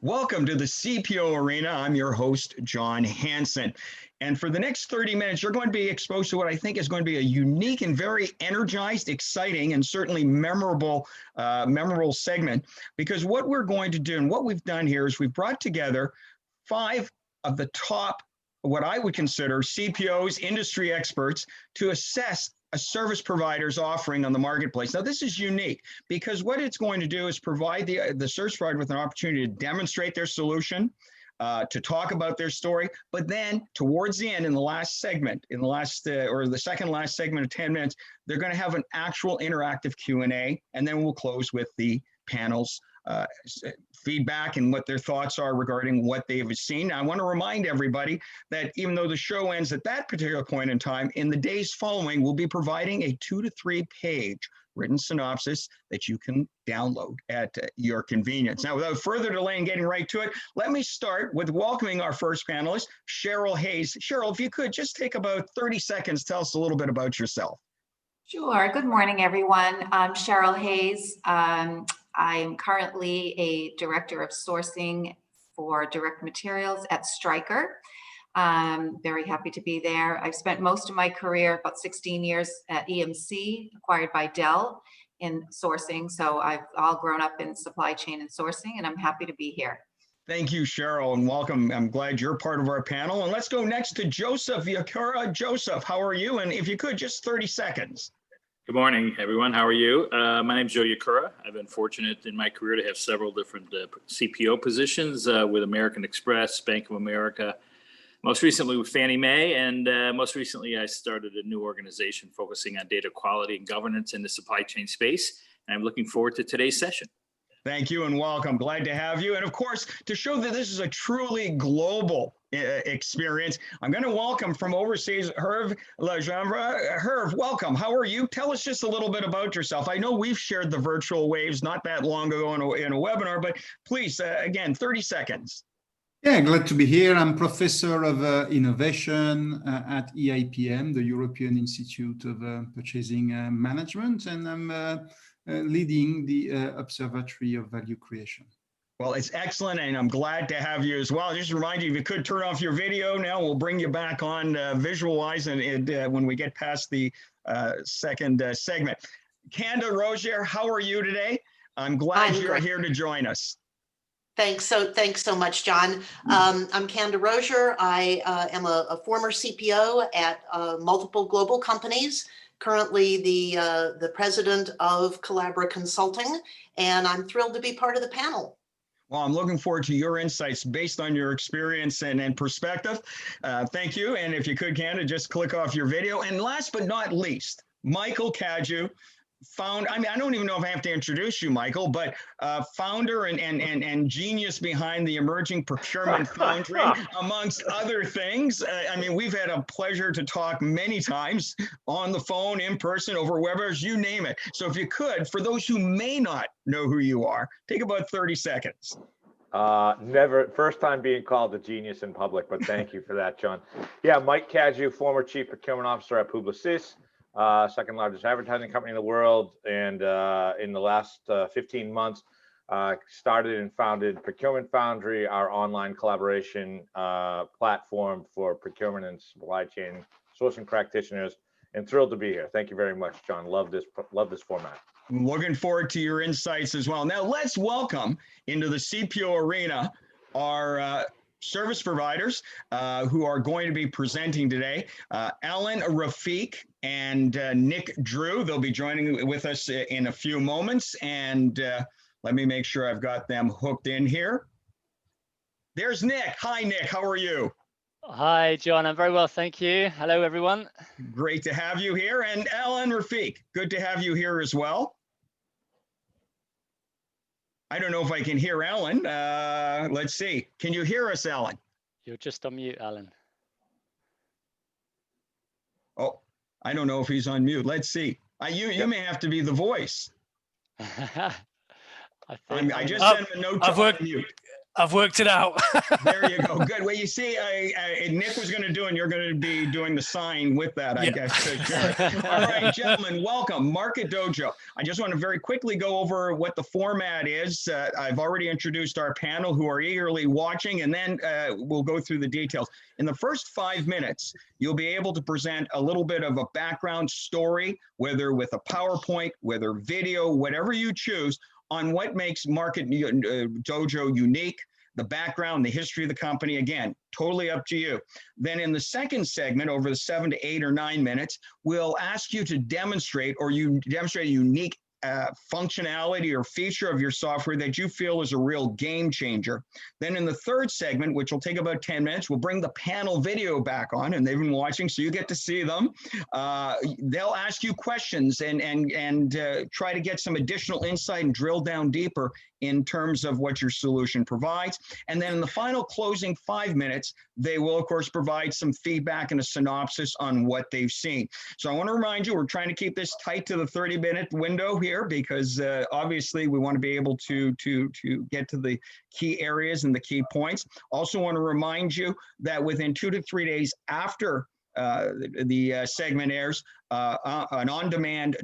Welcome to the CPO Arena. I'm your host, Jon Hansen. And for the next 30 minutes, you're going to be exposed to what I think is going to be a unique and very energized, exciting, and certainly memorable segment. Because what we're going to do and what we've done here is we've brought together 5 of the top, what I would consider CPOs, industry experts, to assess a service provider's offering on the marketplace. Now, this is unique because what it's going to do is provide the service provider with an opportunity to demonstrate their solution, to talk about their story, but then towards the end, in the last segment, or the second last segment of 10 minutes, they're going to have an actual interactive Q&A, and then we'll close with the panel's feedback and what their thoughts are regarding what they've seen. Now, I want to remind everybody that even though the show ends at that particular point in time, in the days following, we'll be providing a 2 to 3 page written synopsis that you can download at your convenience. Now, without further delay and getting right to it, let me start with welcoming our first panelist, Cheryl Hayes. Cheryl, if you could just take about 30 seconds, tell us a little bit about yourself. Sure. Good morning, everyone. I'm Cheryl Hayes. I'm currently a director of sourcing for direct materials at Stryker. Very happy to be there. I've spent most of my career, about 16 years at EMC, acquired by Dell, in sourcing. So I've all grown up in supply chain and sourcing, and I'm happy to be here. Thank you, Cheryl, and welcome. I'm glad you're part of our panel. And let's go next to Joseph Yakura. Joseph, how are you? And if you could, just 30 seconds. Good morning, everyone. How are you? My name is Joe Yakura. I've been fortunate in my career to have several different CPO positions with American Express, Bank of America, most recently with Fannie Mae, and most recently I started a new organization focusing on data quality and governance in the supply chain space. And I'm looking forward to today's session. Thank you and welcome. Glad to have you. And of course, to show that this is a truly global experience, I'm going to welcome from overseas, Herve Legendre. Herve, welcome. How are you? Tell us just a little bit about yourself. I know we've shared the virtual waves not that long ago in a webinar, but please, again, 30 seconds. Yeah, glad to be here. I'm professor of innovation at EIPM, the European Institute of Purchasing Management, and I'm leading the Observatory of Value Creation. Well, it's excellent, and I'm glad to have you as well. Just remind you, if you could turn off your video now, we'll bring you back on visual-wise and when we get past the second segment. Kanda Rozier, how are you today? I'm glad you're here to join us. Thanks so much, John. I'm Kanda Rozier. I am a former CPO at multiple global companies, currently the president of Collabra Consulting, and I'm thrilled to be part of the panel. Well, I'm looking forward to your insights based on your experience and perspective. Thank you. And if you could, Kanda, just click off your video. And last but not least, Michael Cadieux, I don't even know if I have to introduce you, Michael, but founder and genius behind the emerging procurement foundry, amongst other things. We've had a pleasure to talk many times on the phone, in person, over webinars, you name it. So if you could, for those who may not know who you are, take about 30 seconds. First time being called a genius in public, but thank you for that, John. Yeah, Mike Cadieux, former chief procurement officer at Publicis. Second largest advertising company in the world, and in the last 15 months started and founded Procurement Foundry, our online collaboration platform for procurement and supply chain sourcing practitioners, and thrilled to be here. Thank you very much, John. Love this format. Looking forward to your insights as well. Now let's welcome into the CPO arena our service providers who are going to be presenting today. Alan Rafiq and Nick Drew. They'll be joining with us in a few moments. And let me make sure I've got them hooked in here. There's Nick. Hi, Nick. How are you? Hi, John. I'm very well, thank you. Hello, everyone. Great to have you here. And Alan Rafiq, good to have you here as well. I don't know if I can hear Alan. Let's see. Can you hear us, Alan? You're just on mute, Alan. Oh, I don't know if he's on mute. Let's see. You may have to be the voice. I just sent him a note to unmute. I've worked it out. There you go. Good. Well, you see, Nick was going to do, and you're going to be doing the sign with that, I guess. Sure. All right, gentlemen, welcome. Market Dojo. I just want to very quickly go over what the format is. I've already introduced our panel who are eagerly watching, and then we'll go through the details. In the first 5 minutes, you'll be able to present a little bit of a background story, whether with a PowerPoint, whether video, whatever you choose, on what makes Market Dojo unique, the background, the history of the company. Again, totally up to you. Then in the second segment, over the 7 to 8 or 9 minutes, we'll ask you to demonstrate demonstrate a unique functionality or feature of your software that you feel is a real game changer. Then in the third segment, which will take about 10 minutes, we'll bring the panel video back on, and they've been watching, so you get to see them. They'll ask you questions and try to get some additional insight and drill down deeper in terms of what your solution provides. And then in the final closing 5 minutes, they will, of course, provide some feedback and a synopsis on what they've seen. So I want to remind you, we're trying to keep this tight to the 30-minute window here, because obviously we want to be able to get to the key areas and the key points. Also want to remind you that within 2 to 3 days after the segment airs, an on-demand,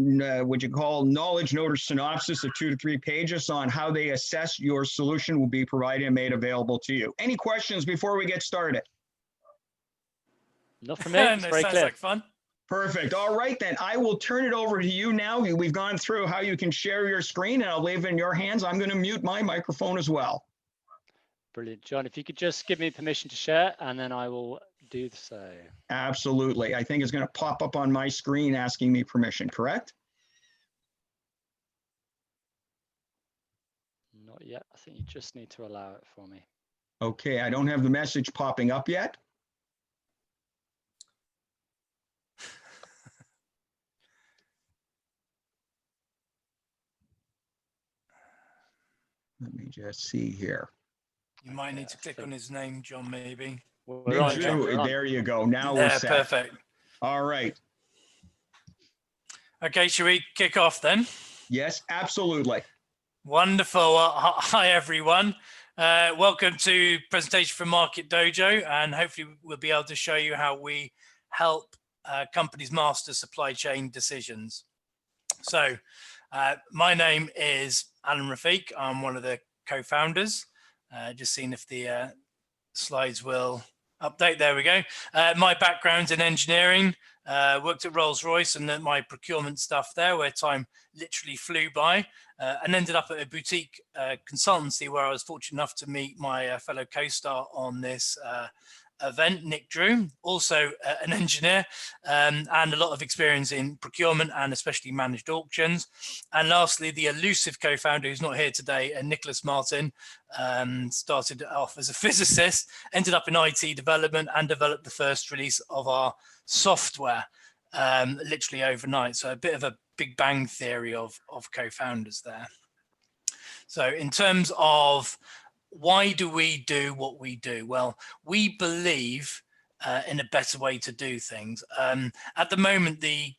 what you call knowledge note or synopsis of 2 to 3 pages on how they assess your solution will be provided and made available to you. Any questions before we get started? Not for me. It's very sounds clear. like fun. Perfect. All right, then I will turn it over to you now. We've gone through how you can share your screen, and I'll leave it in your hands. I'm going to mute my microphone as well. Brilliant. John, if you could just give me permission to share, and then I will do the same. Absolutely. I think it's going to pop up on my screen asking me permission, correct? Not yet. I think you just need to allow it for me. Okay, I don't have the message popping up yet. Let me just see here. You might need to click on his name, John, maybe. We're on, John, we're on. There you go. Now we're set. Perfect. All right. Okay, should we kick off then? Yes, absolutely. Wonderful. Hi, everyone. Welcome to presentation from Market Dojo, and hopefully we'll be able to show you how we help companies master supply chain decisions. So my name is Alan Rafiq. I'm one of the co-founders. Just seeing if the slides will update. There we go. My background's in engineering. Worked at Rolls-Royce and my procurement stuff there, where time literally flew by, and ended up at a boutique consultancy where I was fortunate enough to meet my fellow co-star on this event, Nick Drew, also an engineer, and a lot of experience in procurement and especially managed auctions. And lastly, the elusive co-founder who's not here today, Nicholas Martin, started off as a physicist, ended up in IT development, and developed the first release of our software literally overnight. So a bit of a big bang theory of co-founders there. So in terms of why do we do what we do? Well, we believe in a better way to do things. At the moment, the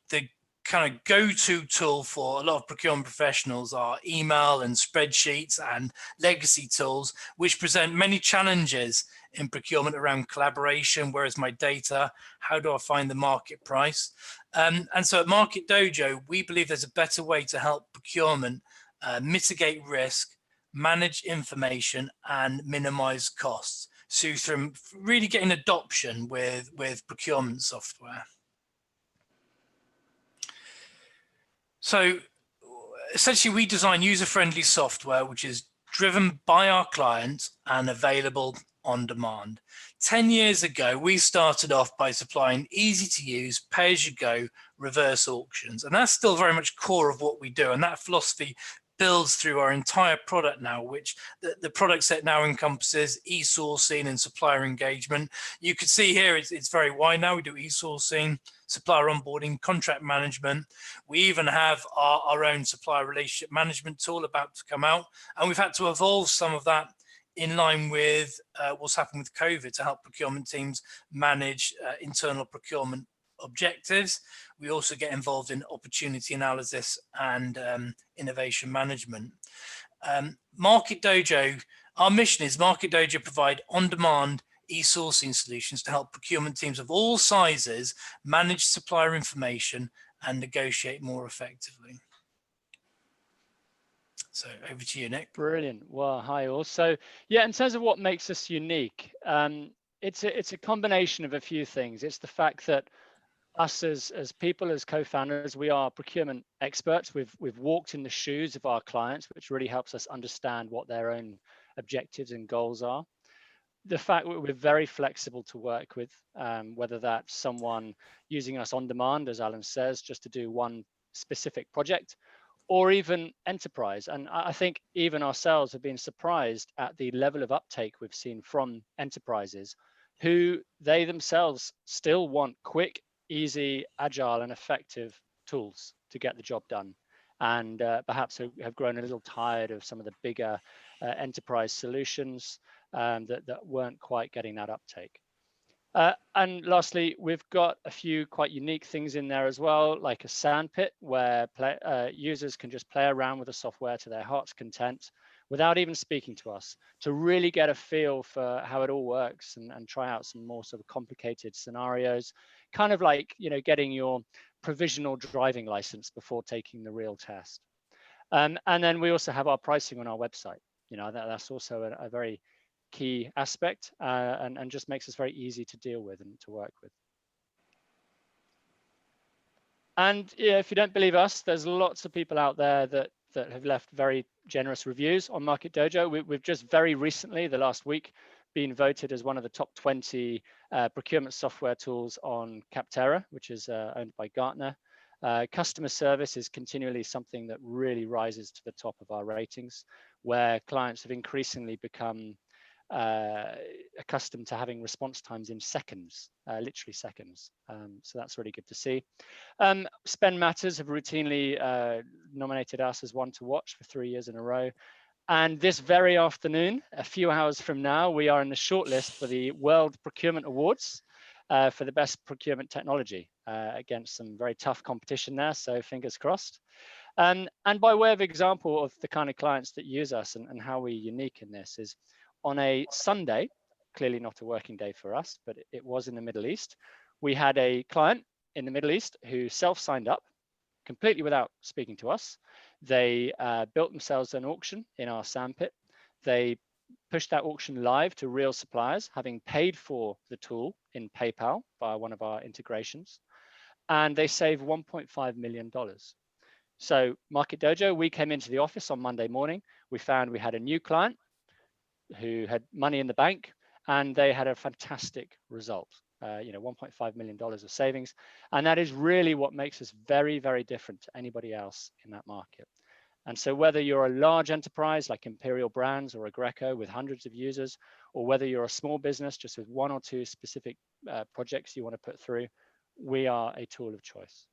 kind of go-to tool for a lot of procurement professionals are email and spreadsheets and legacy tools, which present many challenges in procurement around collaboration. Where is my data? How do I find the market price? And so at Market Dojo, we believe there's a better way to help procurement mitigate risk, manage information, and minimize costs. So from really getting adoption with procurement software. So essentially we design user-friendly software which is driven by our clients and available on demand. 10 years ago, we started off by supplying easy to use, pay-as-you-go reverse auctions. And that's still very much core of what we do. And that philosophy builds through our entire product now, which the product set now encompasses e-sourcing and supplier engagement. You can see here it's very wide now. We do e-sourcing, supplier onboarding, contract management. We even have our own supplier relationship management tool about to come out. And we've had to evolve some of that in line with what's happened with COVID to help procurement teams manage internal procurement objectives. We also get involved in opportunity analysis and innovation management. Market Dojo Our mission is Market Dojo provide on-demand e-sourcing solutions to help procurement teams of all sizes manage supplier information and negotiate more effectively. So over to you, Nick. Brilliant. Well, hi all. So yeah, in terms of what makes us unique, it's a combination of a few things. It's the fact that us as people, as co-founders, we are procurement experts. We've walked in the shoes of our clients, which really helps us understand what their own objectives and goals are. The fact that we're very flexible to work with, whether that's someone using us on demand, as Alan says, just to do one specific project, or even enterprise. And I think even ourselves have been surprised at the level of uptake we've seen from enterprises who they themselves still want quick, easy, agile, and effective tools to get the job done. And perhaps have grown a little tired of some of the bigger enterprise solutions that weren't quite getting that uptake. And lastly, we've got a few quite unique things in there as well, like a sandpit where users can just play around with the software to their heart's content without even speaking to us, to really get a feel for how it all works and try out some more sort of complicated scenarios, kind of like, you know, getting your provisional driving license before taking the real test. And then we also have our pricing on our website. You know, that's also a very key aspect and just makes us very easy to deal with and to work with. And yeah, if you don't believe us, there's lots of people out there that have left very generous reviews on Market Dojo. We've just very recently, the last week, been voted as one of the top 20 procurement software tools on Capterra, which is owned by Gartner. Customer service is continually something that really rises to the top of our ratings, where clients have increasingly become accustomed to having response times in seconds, literally seconds. So that's really good to see. Spend Matters have routinely nominated us as one to watch for 3 years in a row. And this very afternoon, a few hours from now, we are in the shortlist for the World Procurement Awards for the best procurement technology against some very tough competition there. So fingers crossed. And by way of example of the kind of clients that use us and how we're unique in this is, on a Sunday, clearly not a working day for us, but it was in the Middle East. We had a client in the Middle East who self-signed up completely without speaking to us. They built themselves an auction in our sandpit. They pushed that auction live to real suppliers, having paid for the tool in PayPal via one of our integrations. And they saved $1.5 million. So Market Dojo, we came into the office on Monday morning. We found we had a new client who had money in the bank, and they had a fantastic result. You know, $1.5 million of savings. And that is really what makes us very, very different to anybody else in that market. And so whether you're a large enterprise like Imperial Brands or a Greco with hundreds of users, or whether you're a small business just with one or two specific projects you want to put through, we are a tool of choice.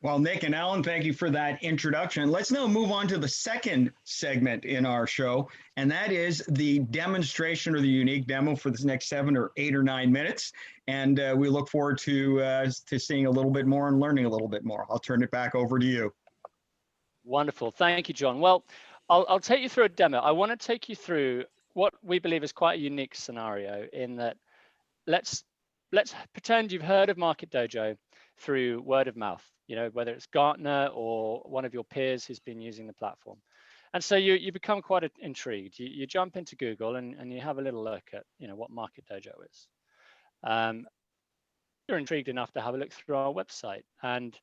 Well, Nick and Alan, thank you for that introduction. Let's now move on to the second segment in our show, and that is the demonstration or the unique demo for this next 7 or 8 or 9 minutes. And we look forward to seeing a little bit more and learning a little bit more. I'll turn it back over to you. Wonderful. Thank you, John. Well, I'll take you through a demo. I want to take you through what we believe is quite a unique scenario in that let's pretend you've heard of Market Dojo through word of mouth, you know, whether it's Gartner or one of your peers who's been using the platform. And so you become quite intrigued. You jump into Google and you have a little look at, you know, what Market Dojo is. You're intrigued enough to have a look through our website, and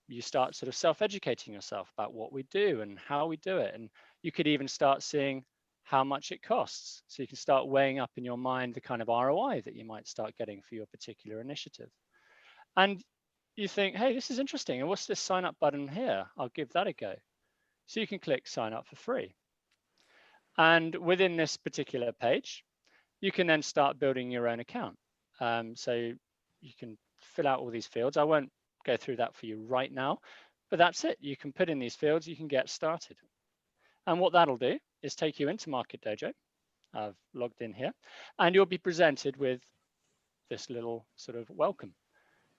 you start sort of self-educating yourself about what we do and how we do it. And you could even start seeing how much it costs. So you can start weighing up in your mind the kind of ROI that you might start getting for your particular initiative. And you think, hey, this is interesting. And what's this sign up button here? I'll give that a go. So you can click sign up for free. And within this particular page, you can then start building your own account. So you can fill out all these fields. I won't go through that for you right now, but that's it. You can put in these fields, you can get started. And what that'll do is take you into Market Dojo. I've logged in here, and you'll be presented with this little sort of welcome.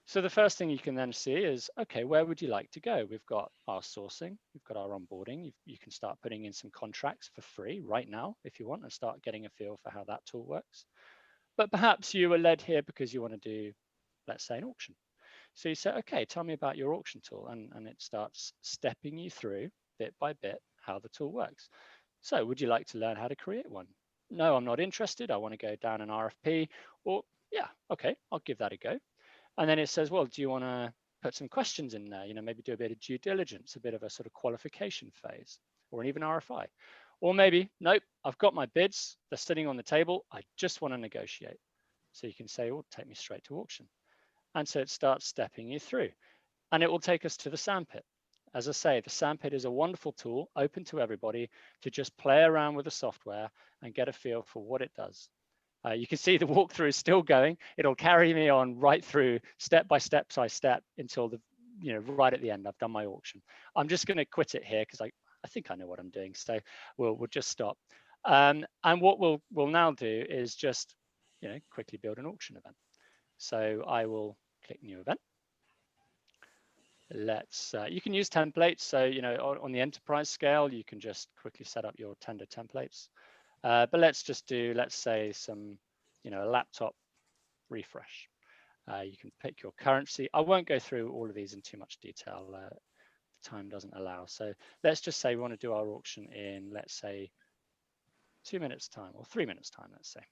So the first thing you can then see is, okay, where would you like to go? We've got our sourcing, we've got our onboarding. You can start putting in some contracts for free right now if you want, and start getting a feel for how that tool works. But perhaps you were led here because you want to do, let's say, an auction. So you say, okay, tell me about your auction tool. And it starts stepping you through bit by bit how the tool works. So would you like to learn how to create one? No, I'm not interested. I want to go down an RFP. Or yeah, okay, I'll give that a go. And then it says, well, do you want to put some questions in there? You know, maybe do a bit of due diligence, a bit of a sort of qualification phase, or even RFI. Or maybe, nope, I've got my bids. They're sitting on the table. I just want to negotiate. So you can say, oh, take me straight to auction. And so it starts stepping you through. And it will take us to the sandpit. As I say, the sandpit is a wonderful tool, open to everybody, to just play around with the software and get a feel for what it does. You can see the walkthrough is still going. It'll carry me on right through step by step by step until the, you know, right at the end, I've done my auction. I'm just going to quit it here because I think I know what I'm doing. So we'll just stop. And what we'll now do is just, you know, quickly build an auction event. So I will click new event. Let's, you can use templates. So, you know, on the enterprise scale, you can just quickly set up your tender templates. But let's just do, let's say, some, you know, a laptop refresh. You can pick your currency. I won't go through all of these in too much detail. The time doesn't allow. So let's just say we want to do our auction in, let's say, 2 minutes time or 3 minutes time, let's say.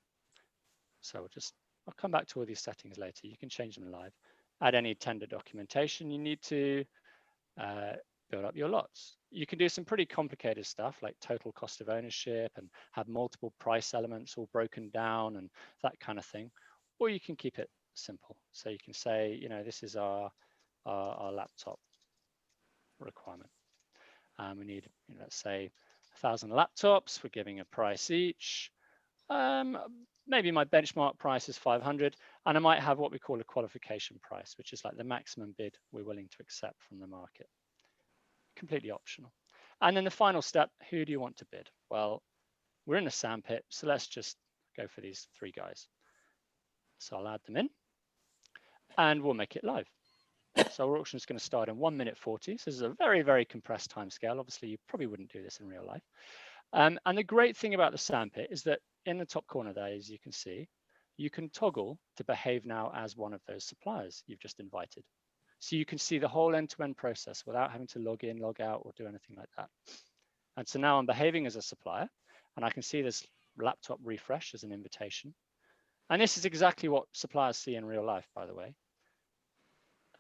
So I'll come back to all these settings later. You can change them live. Add any tender documentation you need to. Build up your lots. You can do some pretty complicated stuff like total cost of ownership and have multiple price elements all broken down and that kind of thing. Or you can keep it simple. So you can say, you know, this is our laptop requirement. We need, you know, let's say 1,000 laptops. We're giving a price each. Maybe my benchmark price is 500, and I might have what we call a qualification price, which is like the maximum bid we're willing to accept from the market. Completely optional. And then the final step, who do you want to bid? Well, we're in a sandpit, so let's just go for these 3 guys. So I'll add them in and we'll make it live. So our auction is going to start in 1 minute 40. So this is a very, very compressed time scale. Obviously, you probably wouldn't do this in real life. And the great thing about the sandpit is that in the top corner there, as you can see, you can toggle to behave now as one of those suppliers you've just invited. So you can see the whole end-to-end process without having to log in, log out, or do anything like that. And so now I'm behaving as a supplier, and I can see this laptop refresh as an invitation. And this is exactly what suppliers see in real life, by the way.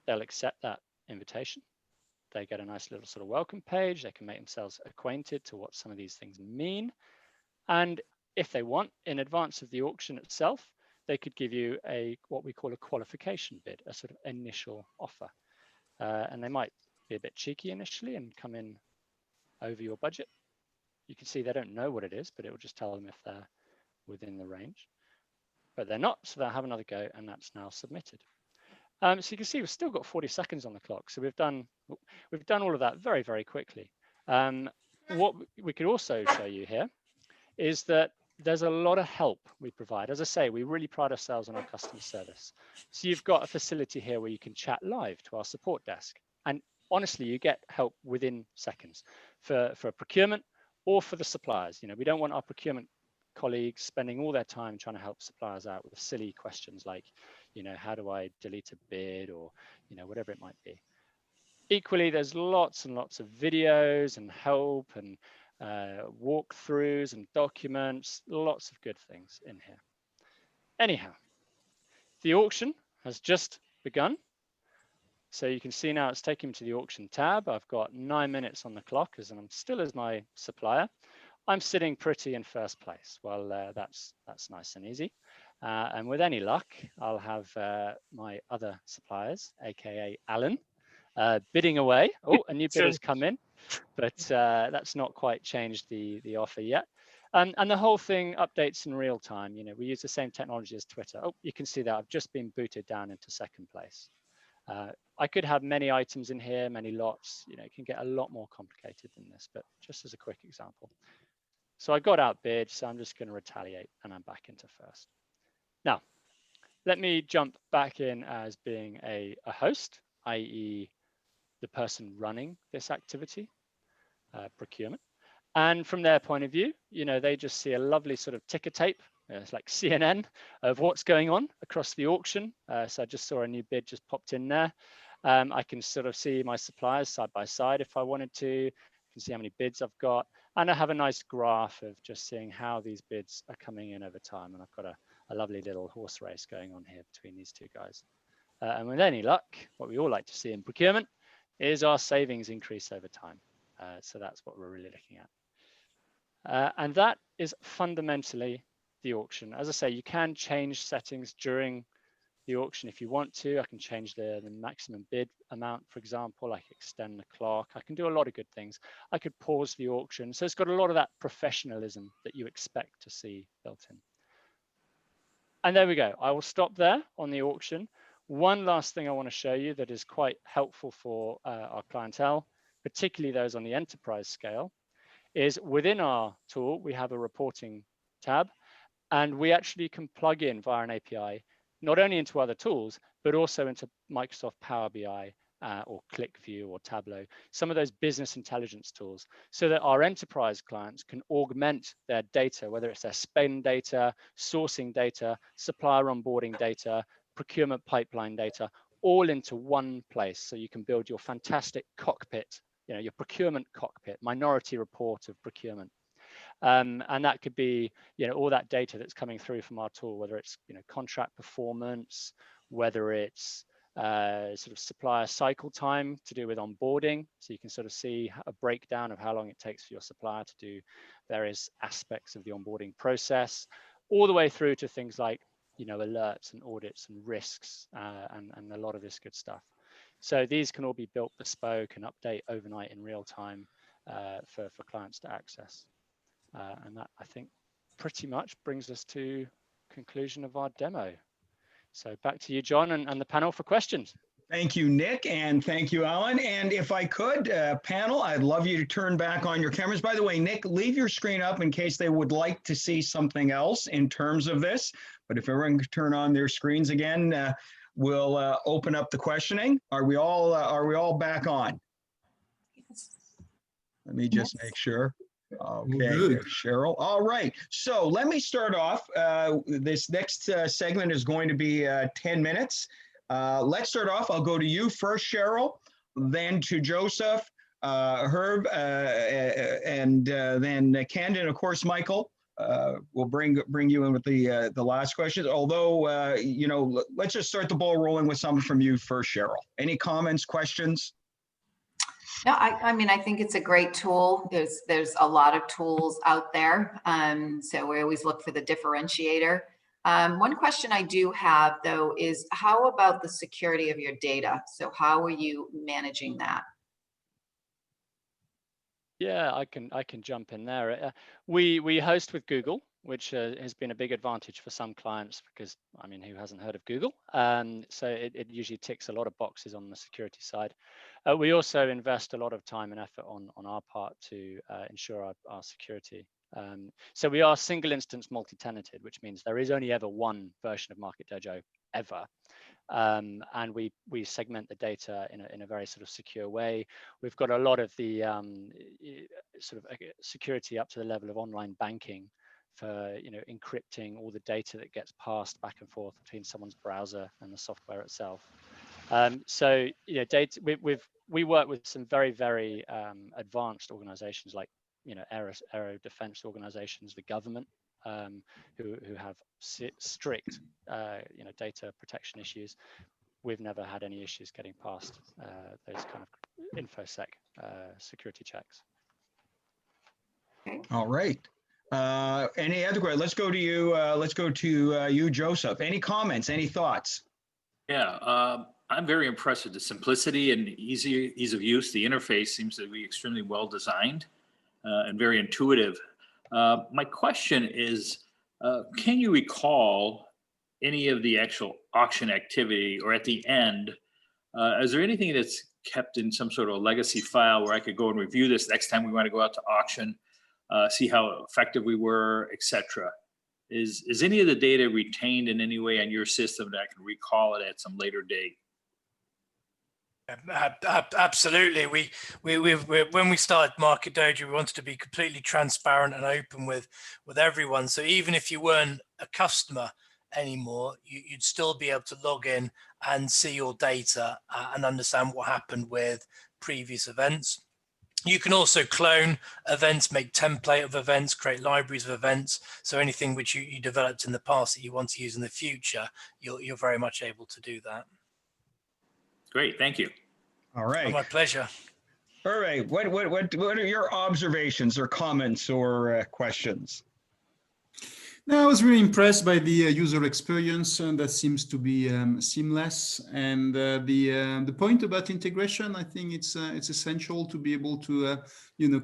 They'll accept that invitation. They get a nice little sort of welcome page. They can make themselves acquainted to what some of these things mean. And if they want, in advance of the auction itself, they could give you what we call a qualification bid, a sort of initial offer. And they might be a bit cheeky initially and come in over your budget. You can see they don't know what it is, but it will just tell them if they're within the range. But they're not, so they'll have another go, and that's now submitted. So you can see we've still got 40 seconds on the clock. So we've done all of that very, very quickly. What we could also show you here is that there's a lot of help we provide. As I say, we really pride ourselves on our customer service. So you've got a facility here where you can chat live to our support desk. And honestly, you get help within seconds for procurement or for the suppliers. You know, we don't want our procurement colleagues spending all their time trying to help suppliers out with silly questions like, you know, how do I delete a bid, or, you know, whatever it might be. Equally, there's lots and lots of videos and help and walkthroughs and documents, lots of good things in here. Anyhow, the auction has just begun. So you can see now it's taking me to the auction tab. I've got 9 minutes on the clock and I'm still as my supplier. I'm sitting pretty in first place. Well, that's nice and easy. And with any luck, I'll have my other suppliers, AKA Alan, bidding away. Oh, a new bidder's come in, but that's not quite changed the offer yet. And the whole thing updates in real time. You know, we use the same technology as Twitter. Oh, you can see that I've just been booted down into second place. I could have many items in here, many lots. You know, it can get a lot more complicated than this, but just as a quick example. So I got outbid, so I'm just going to retaliate and I'm back into first. Now, let me jump back in as being a host, i.e. the person running this activity, procurement. And from their point of view, you know, they just see a lovely sort of ticker tape. It's like CNN of what's going on across the auction. So I just saw a new bid just popped in there. I can sort of see my suppliers side by side if I wanted to. I can see how many bids I've got. And I have a nice graph of just seeing how these bids are coming in over time. And I've got a lovely little horse race going on here between these two guys. And with any luck, what we all like to see in procurement is our savings increase over time. So that's what we're really looking at. And that is fundamentally the auction. As I say, you can change settings during the auction if you want to. I can change the maximum bid amount, for example. I can extend the clock. I can do a lot of good things. I could pause the auction. So it's got a lot of that professionalism that you expect to see built in. And there we go. I will stop there on the auction. One last thing I want to show you that is quite helpful for our clientele, particularly those on the enterprise scale, is within our tool, we have a reporting tab, and we actually can plug in via an API, not only into other tools, but also into Microsoft Power BI or ClickView or Tableau, some of those business intelligence tools, so that our enterprise clients can augment their data, whether it's their spend data, sourcing data, supplier onboarding data, procurement pipeline data, all into one place. So you can build your fantastic cockpit, you know, your procurement cockpit, minority report of procurement. And that could be, you know, all that data that's coming through from our tool, whether it's, you know, contract performance, whether it's sort of supplier cycle time to do with onboarding. So you can sort of see a breakdown of how long it takes for your supplier to do various aspects of the onboarding process, all the way through to things like, you know, alerts and audits and risks and a lot of this good stuff. So these can all be built bespoke and update overnight in real time for clients to access. And that, I think, pretty much brings us to conclusion of our demo. So back to you, John, and the panel for questions. Thank you, Nick, and thank you, Alan. And if I could, panel, I'd love you to turn back on your cameras. By the way, Nick, leave your screen up in case they would like to see something else in terms of this. But if everyone could turn on their screens again, we'll open up the questioning. Are we all back on? Let me just make sure. Okay, there's Cheryl. All right. So let me start off. This next segment is going to be 10 minutes. Let's start off. I'll go to you first, Cheryl, then to Joseph, Herb, and then Camden. Of course, Michael will bring you in with the last questions. Although, you know, let's just start the ball rolling with something from you first, Cheryl. Any comments, questions? No, I mean, I think it's a great tool. There's a lot of tools out there. So we always look for the differentiator. One question I do have, though, is how about the security of your data? So how are you managing that? Yeah, I can jump in there. We host with Google, which has been a big advantage for some clients because, I mean, who hasn't heard of Google? So it usually ticks a lot of boxes on the security side. We also invest a lot of time and effort on our part to ensure our security. So we are single instance multi-tenanted, which means there is only ever one version of Market Dojo ever. And we segment the data in a very sort of secure way. We've got a lot of the sort of security up to the level of online banking for, you know, encrypting all the data that gets passed back and forth between someone's browser and the software itself. So, you know, data, we work with some very, very advanced organizations like, you know, aero defense organizations, the government, who have strict, you know, data protection issues. We've never had any issues getting past those kind of InfoSec security checks. All right. Any other questions? Let's go to you. Let's go to you, Joseph. Any comments? Any thoughts? Yeah, I'm very impressed with the simplicity and ease of use. The interface seems to be extremely well designed and very intuitive. My question is, can you recall any of the actual auction activity, or at the end, is there anything that's kept in some sort of legacy file where I could go and review this next time we want to go out to auction, see how effective we were, etc.? is any of the data retained in any way on your system that I can recall it at some later date? Absolutely. We when we started Market Dojo, we wanted to be completely transparent and open with everyone. So even if you weren't a customer anymore, you'd still be able to log in and see your data and understand what happened with previous events. You can also clone events, make template of events, create libraries of events. So anything which you developed in the past that you want to use in the future, you're very much able to do that. Great, thank you. All right. Oh, my pleasure. All right. What are your observations or comments or questions? No, I was really impressed by the user experience, and that seems to be seamless. And the point about integration, I think it's essential to be able to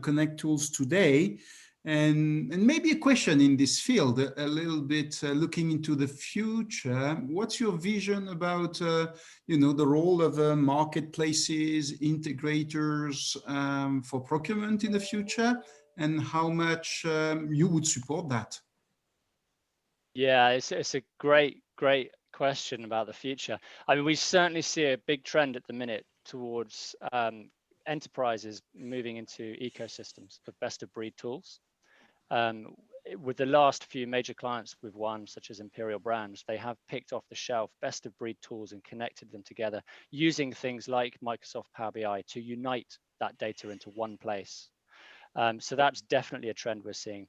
connect tools today. And maybe a question in this field, a little bit looking into the future. What's your vision about the role of marketplaces, integrators for procurement in the future, and how much you would support that? Yeah, it's a great question about the future. I mean, we certainly see a big trend at the minute towards enterprises moving into ecosystems of best of breed tools. With the last few major clients we've won, such as Imperial Brands, they have picked off the shelf best of breed tools and connected them together using things like Microsoft Power BI to unite that data into one place. So that's definitely a trend we're seeing.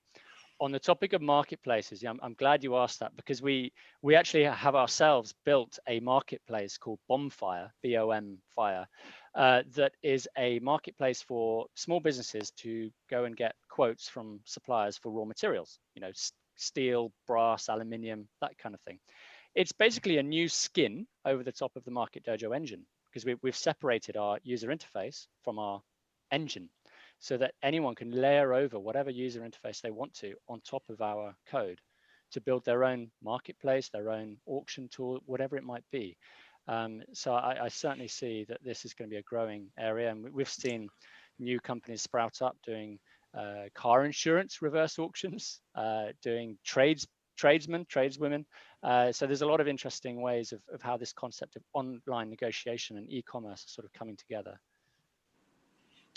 On the topic of marketplaces, yeah, I'm glad you asked that, because we actually have ourselves built a marketplace called Bonfire, B-O-M Fire, that is a marketplace for small businesses to go and get quotes from suppliers for raw materials, steel, brass, aluminium, that kind of thing. It's basically a new skin over the top of the Market Dojo engine, because we've separated our user interface from our engine, so that anyone can layer over whatever user interface they want to on top of our code to build their own marketplace, their own auction tool, whatever it might be. So I certainly see that this is going to be a growing area, and we've seen new companies sprout up doing car insurance reverse auctions, doing tradeswomen. So there's a lot of interesting ways of how this concept of online negotiation and e-commerce is sort of coming together.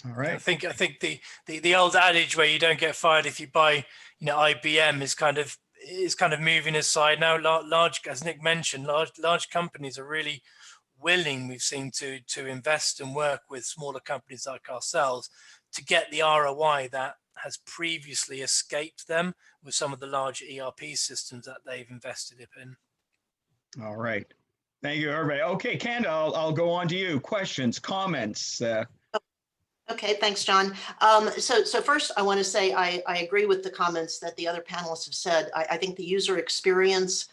All right. I think the old adage where you don't get fired if you buy, IBM is kind of moving aside now. Large, as Nick mentioned, large companies are really willing, we've seen, to invest and work with smaller companies like ourselves to get the ROI that has previously escaped them with some of the large ERP systems that they've invested in. All right. Thank you, everybody. Okay, Kanda, I'll go on to you. Questions, comments. Okay, thanks, John. So first, I want to say I agree with the comments that the other panelists have said. I think the user experience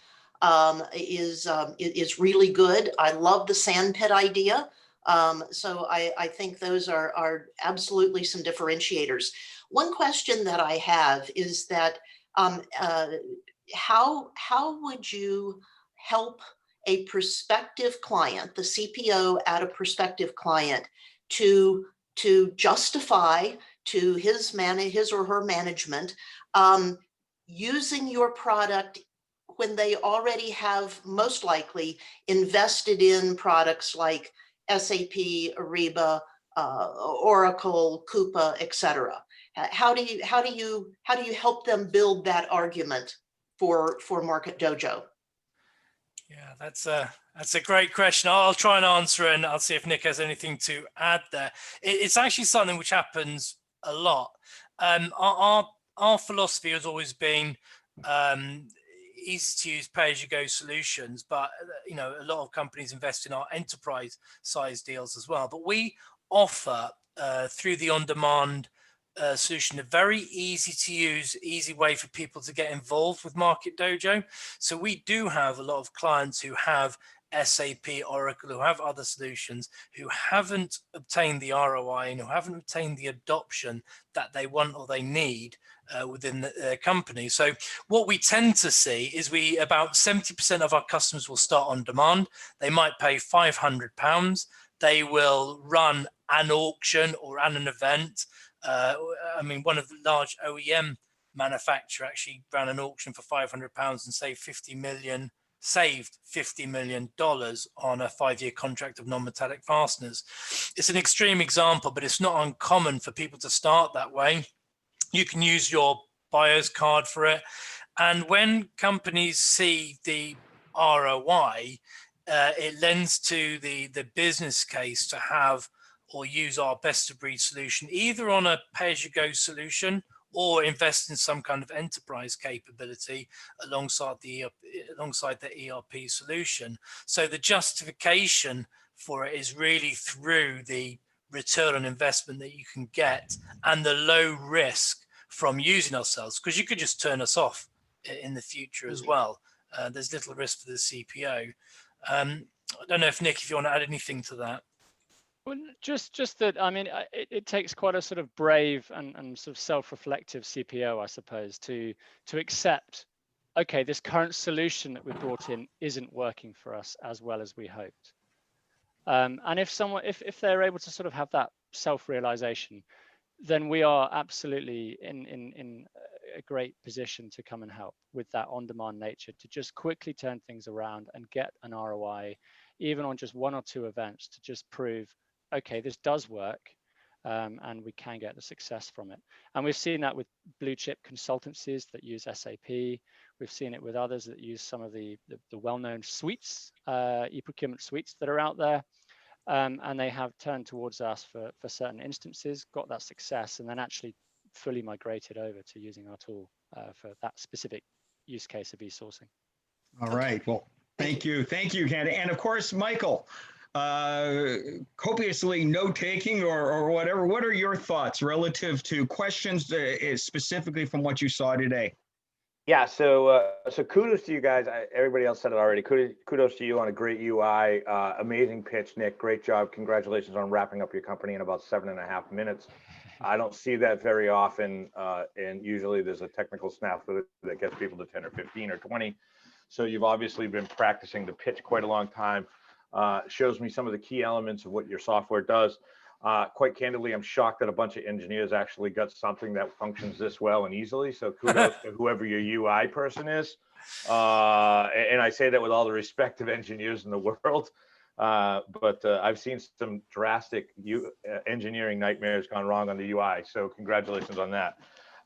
is really good. I love the sandpit idea. So I think those are absolutely some differentiators. One question that I have is that how would you help a prospective client, the CPO at a prospective client, to justify to his or her management using your product when they already have most likely invested in products like SAP, Ariba, Oracle, Coupa, etc. How do you help them build that argument for Market Dojo? Yeah, that's a great question. I'll try and answer it, and I'll see if Nick has anything to add there. It's actually something which happens a lot. Our philosophy has always been easy to use pay-as-you-go solutions, but a lot of companies invest in our enterprise size deals as well. But we offer through the on-demand solution, a very easy to use, easy way for people to get involved with Market Dojo. So we do have a lot of clients who have SAP, Oracle, who have other solutions, who haven't obtained the ROI and who haven't obtained the adoption that they want or they need within the company. So what we tend to see is about 70% of our customers will start on demand. They might pay £500. They will run an auction or run an event. One of the large OEM manufacturer actually ran an auction for £500 and saved $50 million on a 5-year contract of non-metallic fasteners. It's an extreme example, but it's not uncommon for people to start that way. You can use your buyer's card for it. And when companies see the ROI, it lends to the business case to have or use our best of breed solution, either on a pay-as-you-go solution or invest in some kind of enterprise capability alongside the ERP solution. So the justification for it is really through the return on investment that you can get and the low risk from using ourselves, because you could just turn us off in the future as well. There's little risk for the CPO. I don't know if Nick, if you want to add anything to that. Well, just that, I mean, it takes quite a sort of brave and sort of self-reflective CPO, I suppose, to accept, okay, this current solution that we brought in isn't working for us as well as we hoped. And if they're able to sort of have that self-realization, then we are absolutely in a great position to come and help with that on-demand nature, to just quickly turn things around and get an ROI, even on just 1 or 2 events, to just prove, okay, this does work, and we can get the success from it. And we've seen that with blue chip consultancies that use SAP. We've seen it with others that use some of the well-known suites, e-procurement suites that are out there. And they have turned towards us for certain instances, got that success, and then actually fully migrated over to using our tool for that specific use case of e-sourcing. All right. Well, thank you. Thank you, Ken. And of course, Michael, copiously note-taking or whatever. What are your thoughts relative to questions specifically from what you saw today? Yeah, so kudos to you guys. Everybody else said it already. Kudos to you on a great UI. Amazing pitch, Nick. Great job. Congratulations on wrapping up your company in about 7.5 minutes. I don't see that very often, and usually there's a technical snafu that gets people to 10 or 15 or 20. So you've obviously been practicing the pitch quite a long time. Shows me some of the key elements of what your software does. Quite candidly, I'm shocked that a bunch of engineers actually got something that functions this well and easily. So kudos to whoever your UI person is. And I say that with all the respect of engineers in the world. But I've seen some drastic engineering nightmares gone wrong on the UI. So congratulations on that.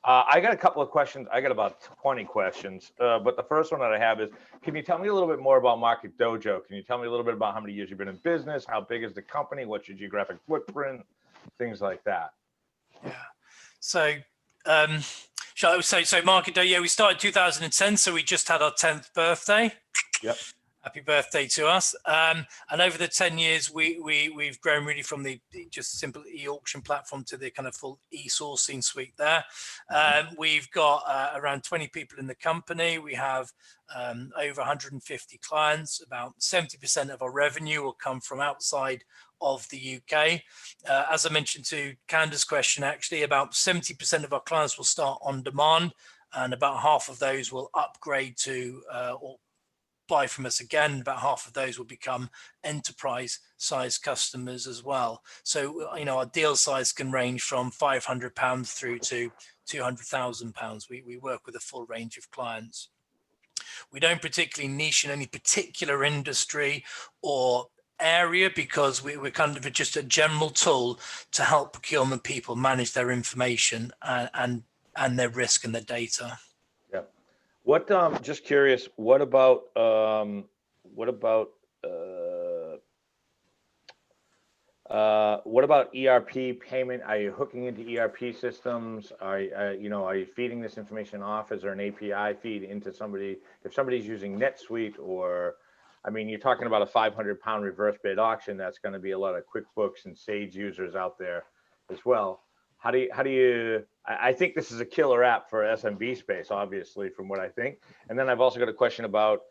I got a couple of questions. I got about 20 questions. But the first one that I have is, can you tell me a little bit more about Market Dojo? Can you tell me a little bit about how many years you've been in business? How big is the company? What's your geographic footprint? Things like that. Yeah. So, so Market Dojo, yeah, we started 2010. So we just had our 10th birthday. Yep. Happy birthday to us. And over the 10 years, we've grown really from the just simple e-auction platform to the kind of full e-sourcing suite there. We've got around 20 people in the company. We have over 150 clients. About 70% of our revenue will come from outside of the UK. As I mentioned to Candace's question, actually, about 70% of our clients will start on demand, and about half of those will upgrade to or buy from us again. About half of those will become enterprise size customers as well. So, you know, our deal size can range from £500 through to £200,000. We work with a full range of clients. We don't particularly niche in any particular industry or area, because we're kind of just a general tool to help procurement people manage their information and their risk and their data. What just curious, what about ERP payment? Are you hooking into ERP systems? Are you feeding this information off? Is there an API feed into somebody? If somebody's using NetSuite, or, I mean, you're talking about a £500 reverse bid auction, that's going to be a lot of QuickBooks and Sage users out there as well. How do you, I think this is a killer app for SMB space, obviously, from what I think. And then I've also got a question about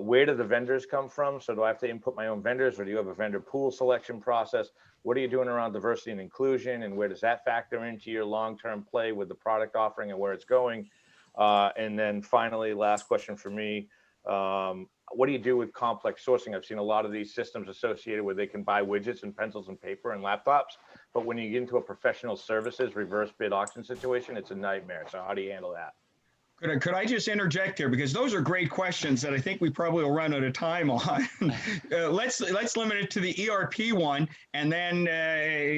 where do the vendors come from? So do I have to input my own vendors, or do you have a vendor pool selection process? What are you doing around diversity and inclusion, and where does that factor into your long-term play with the product offering and where it's going? And then finally, last question for me, what do you do with complex sourcing? I've seen a lot of these systems associated where they can buy widgets and pencils and paper and laptops, but when you get into a professional services reverse bid auction situation, it's a nightmare. So how do you handle that? Could I just interject here, because those are great questions that I think we probably will run out of time on. Let's limit it to the ERP one, and then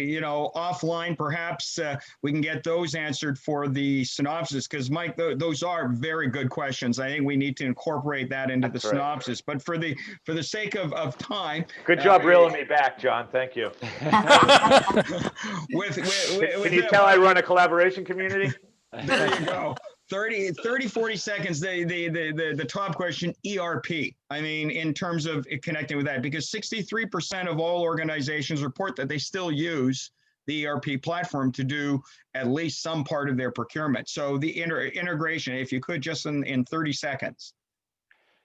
you know, offline perhaps we can get those answered for the synopsis, because Mike, those are very good questions. I think we need to incorporate that into the synopsis. But for the sake of time, good job reeling me back, John. Thank you. Can you tell I run a collaboration community? There you go. 30, 40 seconds, the top question, ERP. I mean, in terms of connecting with that, because 63% of all organizations report that they still use the ERP platform to do at least some part of their procurement. So the integration, if you could, just in 30 seconds.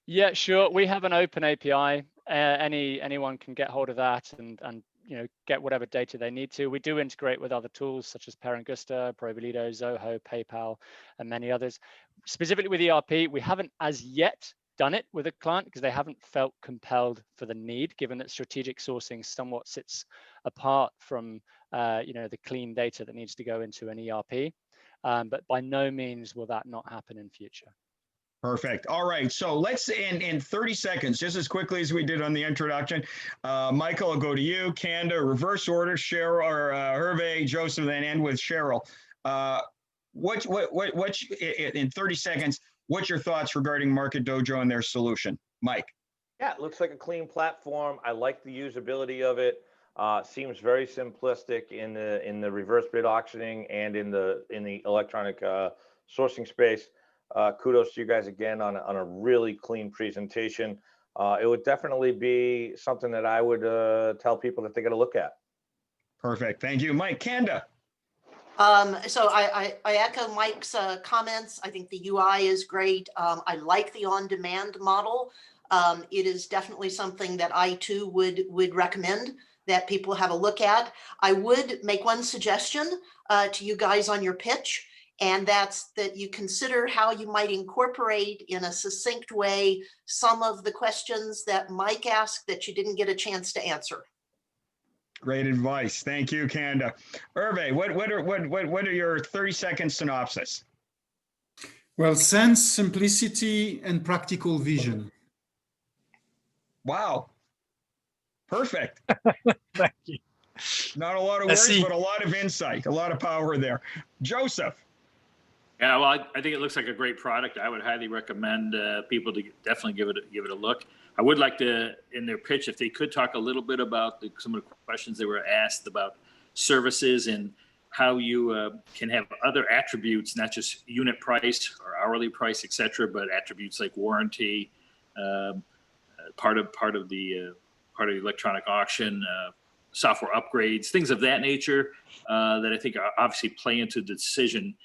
Yeah, sure. We have an open API. Anyone can get hold of that and you know, get whatever data they need to. We do integrate with other tools such as Parangusta, Provalido, Zoho, PayPal, and many others. Specifically with ERP, we haven't as yet done it with a client because they haven't felt compelled for the need, given that strategic sourcing somewhat sits apart from you know, the clean data that needs to go into an ERP. But by no means will that not happen in future. Perfect. All right. So let's, in 30 seconds, just as quickly as we did on the introduction, Michael, I'll go to you. Kanda, reverse order, Cheryl, or Hervé, Joseph, then end with Cheryl. What, in 30 seconds, what's your thoughts regarding Market Dojo and their solution? Mike. Yeah, it looks like a clean platform. I like the usability of it. Seems very simplistic in the reverse bid auctioning and in the electronic sourcing space. Kudos to you guys again on a really clean presentation. It would definitely be something that I would tell people that they got to look at. Perfect. Thank you, Mike. Kanda. So I echo Mike's comments. I think the UI is great. I like the on-demand model. It is definitely something that I too would recommend that people have a look at. I would make one suggestion to you guys on your pitch, and that's that you consider how you might incorporate in a succinct way some of the questions that Mike asked that you didn't get a chance to answer. Great advice. Thank you, Kanda. Hervé, what are your 30-second synopsis? Well, sense, simplicity, and practical vision. Wow. Perfect. Thank you. Not a lot of words, but a lot of insight, a lot of power there. Joseph. Yeah, well, I think it looks like a great product. I would highly recommend people to definitely give it a look. I would like to, in their pitch, if they could talk a little bit about some of the questions they were asked about services and how you can have other attributes, not just unit price or hourly price, et cetera, but attributes like warranty, part of the electronic auction, software upgrades, things of that nature that I think obviously play into the decision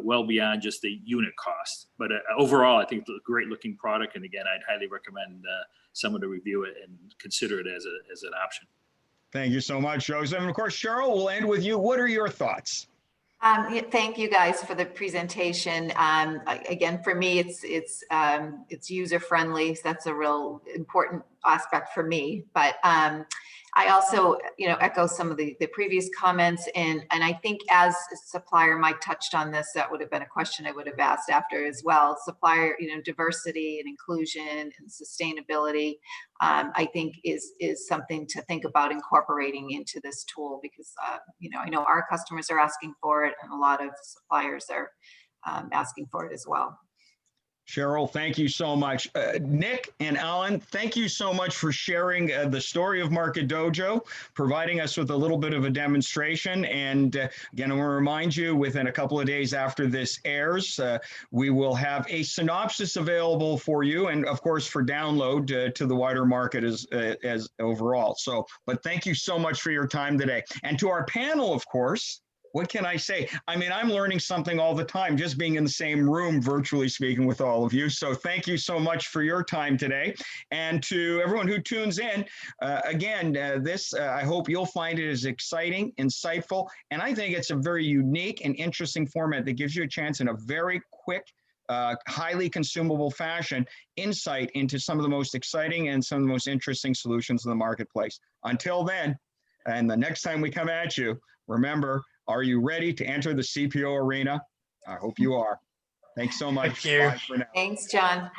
well beyond just the unit cost. But overall, I think it's a great looking product. And again, I'd highly recommend someone to review it and consider it as an option. Thank you so much, Joseph. And of course, Cheryl, we'll end with you. What are your thoughts? Thank you guys for the presentation. Again, for me, it's user friendly. So that's a real important aspect for me. But I also, echo some of the previous comments, and I think as a supplier, Mike touched on this. That would have been a question I would have asked after as well. Supplier, diversity and inclusion and sustainability, I think is something to think about incorporating into this tool, because I know our customers are asking for it, and a lot of suppliers are asking for it as well. Cheryl, thank you so much. Nick and Alan, thank you so much for sharing the story of Market Dojo, providing us with a little bit of a demonstration. And again, I want to remind you, within a couple of days after this airs, we will have a synopsis available for you, and of course for download to the wider market as overall. So, but thank you so much for your time today. And to our panel, of course, what can I say? I mean, I'm learning something all the time, just being in the same room, virtually speaking with all of you. So thank you so much for your time today. And to everyone who tunes in, again, I hope you'll find it as exciting, insightful, and I think it's a very unique and interesting format that gives you a chance in a very quick highly consumable fashion, insight into some of the most exciting and some of the most interesting solutions in the marketplace. Until then, and the next time we come at you, remember, are you ready to enter the CPO arena? I hope you are. Thanks so much. Thank you. Bye for now. Thanks, John.